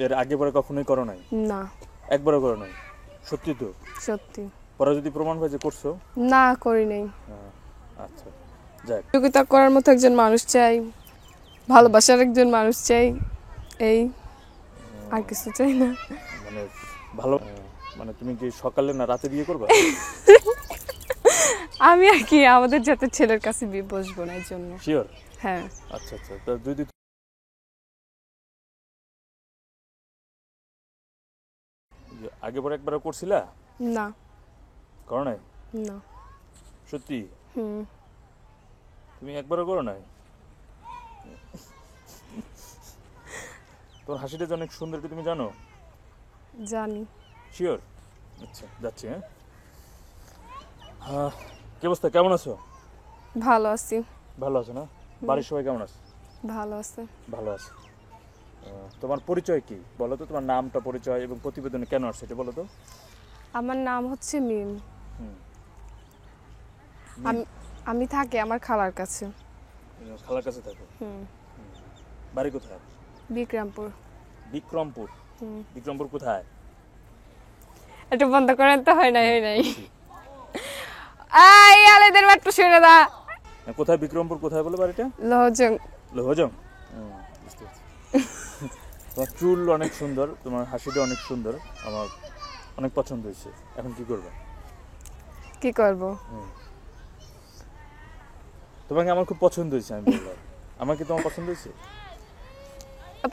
এর আগে পরে কখনোই করো নাই? না। একবারও করো নাই? সত্যি তো? সত্যি। পরে যদি প্রমাণ হয় যে করছো? না, করি নাই। আচ্ছা, যাক। সহযোগিতা করার মতো একজন মানুষ চাই, ভালোবাসার একজন মানুষ চাই, এই আর কিছু চাই না। মানে ভালো, মানে তুমি কি সকালে না রাতে বিয়ে করবা? আমি আর কি আমাদের যাতে ছেলের কাছে বিয়ে বসবো না এর জন্য। শিওর? হ্যাঁ। আচ্ছা আচ্ছা, তা যদি আগে পরে একবারও করছিলা? না। করো নাই? না। সত্যি? হুম। তুমি একবারও করো নাই? তোর হাসিটা যে অনেক সুন্দর, এটা তুমি জানো? জানি। শিওর? আচ্ছা, যাচ্ছি। হ্যাঁ, কি অবস্থা, কেমন আছো? ভালো আছি। ভালো আছো না? বাড়ির সবাই কেমন আছে? ভালো আছে। ভালো আছে। তোমার পরিচয় কি বলো তো, তোমার নামটা, পরিচয় এবং প্রতিবেদনে কেন আসছে এটা বলো তো। আমার নাম হচ্ছে মিম। হুম। আমি থাকি আমার খালার কাছে। খালার কাছে থাকো? বাড়ি কোথায়? বিক্রমপুর। বিক্রমপুর? বিক্রমপুর কোথায়? এটা বন্ধ করেন তো, হয় নাই আই আলেদের মাত্র শুনে দা। কোথায় বিক্রমপুর, কোথায় বলে বাড়িটা? লহজং। লহজং? বুঝতে পারছি। তোমার চুল অনেক সুন্দর, তোমার হাসিটা অনেক সুন্দর, আমার অনেক পছন্দ হয়েছে। এখন কি করবে? কি করব? তোমাকে আমার খুব পছন্দ হয়েছে, আমি বললাম। আমার কি তোমার পছন্দ হয়েছে?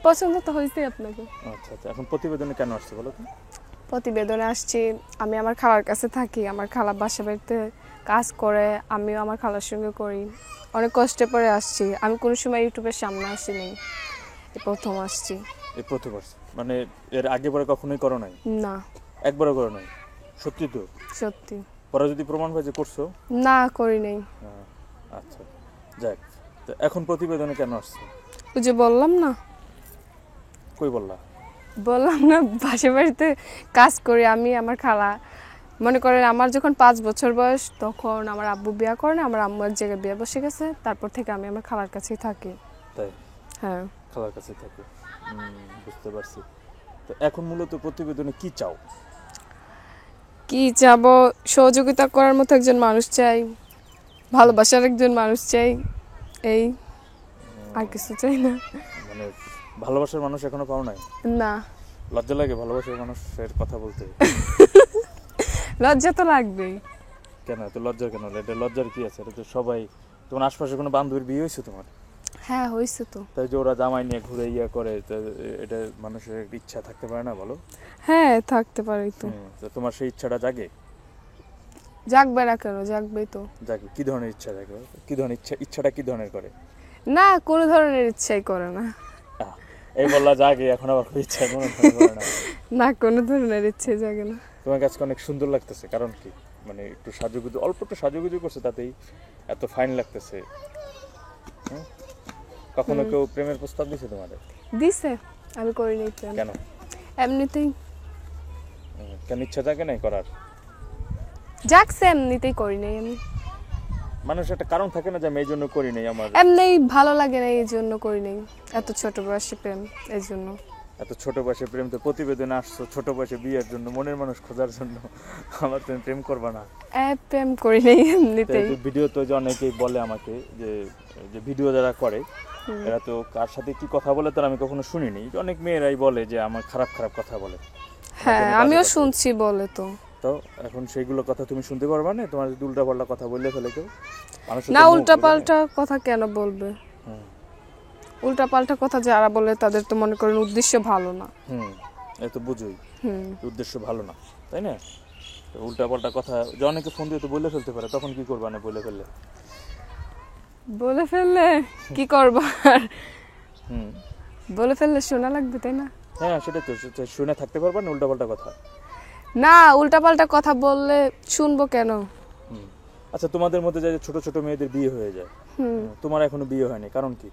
পছন্দ তো হয়েছে আপনাকে। আচ্ছা আচ্ছা, এখন প্রতিবেদনে কেন আসছে বলো তো? প্রতিবেদনে আসছি, আমি আমার খালার কাছে থাকি, আমার খালা বাসা বাড়িতে কাজ করে, আমিও আমার খালার সঙ্গে করি, অনেক কষ্টে পরে আসছি। আমি কোনো সময় ইউটিউবের সামনে আসিনি, এই প্রথম আসছি। এই প্রথম আসছে মানে এর আগে পরে কখনোই করো নাই? না। একবারও করো নাই? সত্যি তো? সত্যি। পরে যদি প্রমাণ হয় যে করছো? না, করি নাই। আচ্ছা, যাক। তো এখন প্রতিবেদনে কেন আসছে? ওই যে বললাম না। কই বললা? বললাম না, বাসা বাড়িতে কাজ করি আমি, আমার খালা। মনে করেন আমার যখন 5 বছর বয়স, তখন আমার আব্বু বিয়ে করেন, আমার আম্মু এক জায়গায় বিয়ে বসে গেছে, তারপর থেকে আমি আমার খালার কাছেই থাকি। তাই? হ্যাঁ। খালার কাছে থাকো। বুঝতে পারছি। তো এখন মূলত প্রতিবেদনে কি চাও? কি চাবো? সহযোগিতা করার মতো একজন মানুষ চাই, ভালোবাসার একজন মানুষ চাই, এই আর কিছু চাই না। মানে ভালোবাসার মানুষ এখনো পাও নাই? না। লজ্জা লাগে ভালোবাসার মানুষের কথা বলতে? লজ্জা তো লাগবেই। কেন এত লজ্জা কেন? এটা লজ্জার কি আছে? এটা তো সবাই, তোমার আশপাশে কোনো বান্ধবীর বিয়ে হয়েছে তোমার? হ্যাঁ, হয়েছে তো। তাই যে ওরা জামাই নিয়ে ঘুরে করে, এটা মানুষের একটা ইচ্ছা থাকতে পারে না বলো? হ্যাঁ, থাকতে পারে তো। তো তোমার সেই ইচ্ছাটা জাগে? জাগবে না কেন? জাগবেই তো। জাগে। কি ধরনের ইচ্ছা জাগে? কি ধরনের ইচ্ছাটা কি ধরনের করে? না, কোনো ধরনের ইচ্ছাই করে না। এই বললা জাগে, এখন আবার ইচ্ছা কোনো ধরনের করে না? না, কোনো ধরনের ইচ্ছে জাগে না। তোমার কাছে অনেক সুন্দর লাগতেছে, কারণ কি? মানে একটু সাজুগুজু, অল্প একটু সাজুগুজু করছে, তাতেই এত ফাইন লাগতেছে। কখনো কেউ প্রেমের প্রস্তাব দিছে তোমাদের? দিছে, আমি করিনি প্রেম। কেন? এমনিতেই। কেন ইচ্ছা জাগে নাই করার? জাগছে, এমনিতেই করি নাই আমি। মানুষের একটা কারণ থাকে না যে আমি এই জন্য করি নাই, আমার এমনিই ভালো লাগে না, এই জন্য করি নাই। এত ছোট বয়সে প্রেম, এই জন্য। এত ছোট বয়সে প্রেম? তো প্রতিবেদনে আসছো ছোট বয়সে বিয়ের জন্য, মনের মানুষ খোঁজার জন্য, আমার তুমি প্রেম করবা না? প্রেম করি নাই এমনিতেই। ভিডিও তো যে অনেকেই বলে আমাকে যে ভিডিও যারা করে এরা তো কার সাথে কি কথা বলে তার আমি কখনো শুনিনি। অনেক মেয়েরাই বলে যে আমার খারাপ খারাপ কথা বলে। হ্যাঁ, আমিও শুনছি বলে। তো তো এখন সেইগুলো কথা তুমি শুনতে পারবা না? তোমার যদি উল্টাপাল্টা কথা বললে ফেলে কেউ? না, উল্টাপাল্টা কথা কেন বলবে? উল্টাপাল্টা কথা যারা বলে তাদের তো মনে করেন উদ্দেশ্য ভালো না। এই তো বুঝোই উদ্দেশ্য ভালো না, তাই না? তো উল্টাপাল্টা কথা যে অনেকে ফোন দিয়ে তো বলে ফেলতে পারে, তখন কি করবা? না বলে ফেললে? বলে ফেললে কি করবা? বলে ফেললে শোনা লাগবে, তাই না? হ্যাঁ, সেটা তো শুনে থাকতে পারবা না উল্টাপাল্টা কথা? না, উল্টাপাল্টা কথা বললে শুনবো কেন? আচ্ছা, তোমাদের মধ্যে যে ছোট ছোট মেয়েদের বিয়ে হয়ে যায়, তোমার এখনো বিয়ে হয়নি, কারণ কি?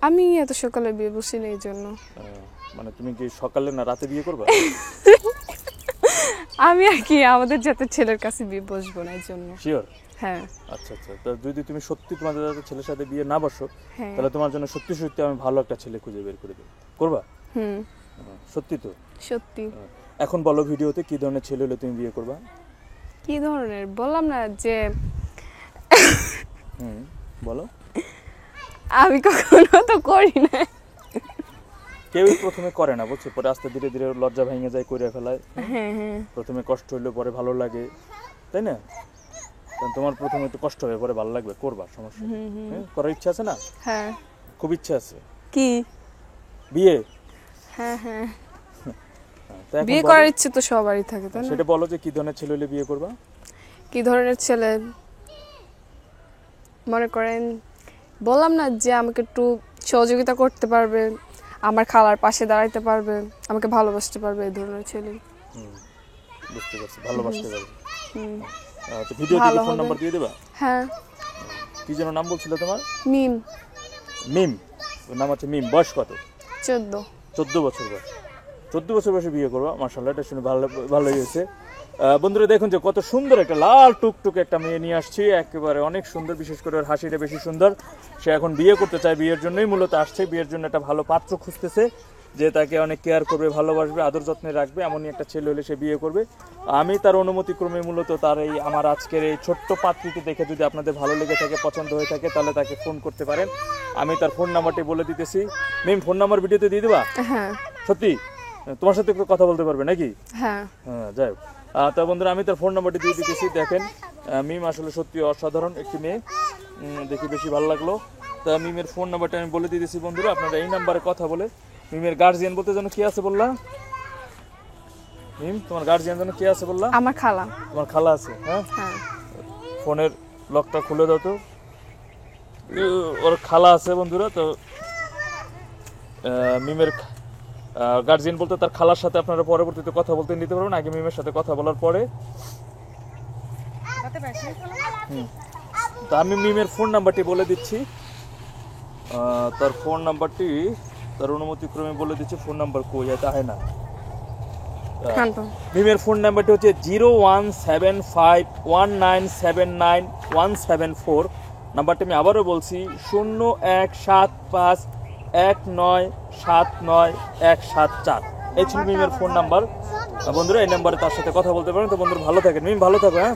আমি এত সকালে বিয়ে বসি না, এই জন্য। মানে তুমি কি সকালে না রাতে বিয়ে করবা? আমি আর কি আমাদের যাতে ছেলের কাছে বিয়ে বসবো না, এই জন্য। শিওর? হ্যাঁ। আচ্ছা আচ্ছা, তো যদি তুমি সত্যি তোমাদের ছেলের সাথে বিয়ে না বসো, তাহলে তোমার জন্য সত্যি সত্যি আমি ভালো একটা ছেলে খুঁজে বের করে দেব। করবা? সত্যি তো? সত্যি। এখন বলো ভিডিওতে কি ধরনের ছেলে হলে তুমি বিয়ে করবা? কি ধরনের বললাম না যে বলো। আমি কখনো তো করি না। কেউই প্রথমে করে না বুঝছো, পরে আস্তে ধীরে ধীরে লজ্জা ভেঙে যায়, করে ফেলায়। হ্যাঁ হ্যাঁ প্রথমে কষ্ট হইলে পরে ভালো লাগে, তাই না? কারণ তোমার প্রথমে একটু কষ্ট হবে, পরে ভালো লাগবে, করবা, সমস্যা নেই। করার ইচ্ছা আছে না? হ্যাঁ। খুব ইচ্ছা আছে কি? বিয়ে? হ্যাঁ হ্যাঁ, তো এখন বিয়ে বলো, করার ইচ্ছে তো সবারই থাকে, তাই না? সেটা বলো যে কি ধরনের ছেলে হলে বিয়ে করবা? কি ধরনের ছেলে মনে করেন, বললাম না যে আমাকে একটু সহযোগিতা করতে পারবে, আমার খালার পাশে দাঁড়াইতে পারবে, আমাকে ভালোবাসতে পারবে, এই ধরনের ছেলে। বুঝতে পারছি, ভালোবাসতে পারবে। হুম। তো ভিডিও ভালো থেকে ফোন হবে। নাম্বার দিয়ে দেবা? হ্যাঁ। কি যেন নাম বলছিল তোমার? মিম। মিম, ওর নাম হচ্ছে মিম। বয়স কত? 14। 14 বছর বয়স। 14 বছর বয়সে বিয়ে করবা, মাশাআল্লাহ, এটা শুনে ভালোই হয়েছে। বন্ধুরা দেখুন যে কত সুন্দর একটা লাল টুকটুক একটা মেয়ে নিয়ে আসছি, একেবারে অনেক সুন্দর, বিশেষ করে ওর হাসিটা বেশি সুন্দর। সে এখন বিয়ে করতে চায়, বিয়ের জন্যই মূলত আসছে, বিয়ের জন্য একটা ভালো পাত্র খুঁজতেছে, যে তাকে অনেক কেয়ার করবে, ভালোবাসবে, আদর যত্নে রাখবে, এমনই একটা ছেলে হলে সে বিয়ে করবে। আমি তার অনুমতিক্রমে মূলত তার এই আমার আজকের এই ছোট্ট পাত্রীটি দেখে যদি আপনাদের ভালো লেগে থাকে, পছন্দ হয়ে থাকে, তাহলে তাকে ফোন করতে পারেন। আমি তার ফোন নাম্বারটি বলে দিতেছি। মিম, ফোন নাম্বার ভিডিওতে দিয়ে দিবা? হ্যাঁ। সত্যি? তোমার সাথে একটু কথা বলতে পারবে নাকি? হ্যাঁ। হ্যাঁ, যাই হোক। তা বন্ধুরা, আমি তার ফোন নাম্বারটি দিয়ে দিতেছি। দেখেন, মিম আসলে সত্যি অসাধারণ একটি মেয়ে, দেখে বেশি ভালো লাগলো। তা মিমের ফোন নাম্বারটা আমি বলে দিতেছি বন্ধুরা, আপনারা এই নাম্বারে কথা বলে, মিমের গার্জিয়ান বলতে যেন কি আছে বললা? মিম, তোমার গার্জিয়ান যেন কি আছে বললা? আমার খালা। তোমার খালা আছে? হ্যাঁ। হ্যাঁ। ফোনের লকটা খুলে দাও তো। ওর খালা আছে বন্ধুরা। তো মিমের গার্জিয়ান বলতে তার খালার সাথে আপনারা পরবর্তীতে কথা বলতে নিতে পারবেন, আগে মিমের সাথে কথা বলার পরে। তো আমি মিমের ফোন নাম্বারটি বলে দিচ্ছি। তার ফোন নাম্বারটি তার অনুমতিক্রমে বলে দিচ্ছি। ফোন নাম্বার কই তাহে না। মিমের ফোন নাম্বারটি হচ্ছে 01751979174। নাম্বারটি আমি আবারও বলছি, 01751979174। এই ছিল মিমের ফোন নাম্বার। বন্ধুরা এই নাম্বারে তার সাথে কথা বলতে পারেন। তো বন্ধুরা ভালো থাকেন, মিম ভালো থাকো। হ্যাঁ।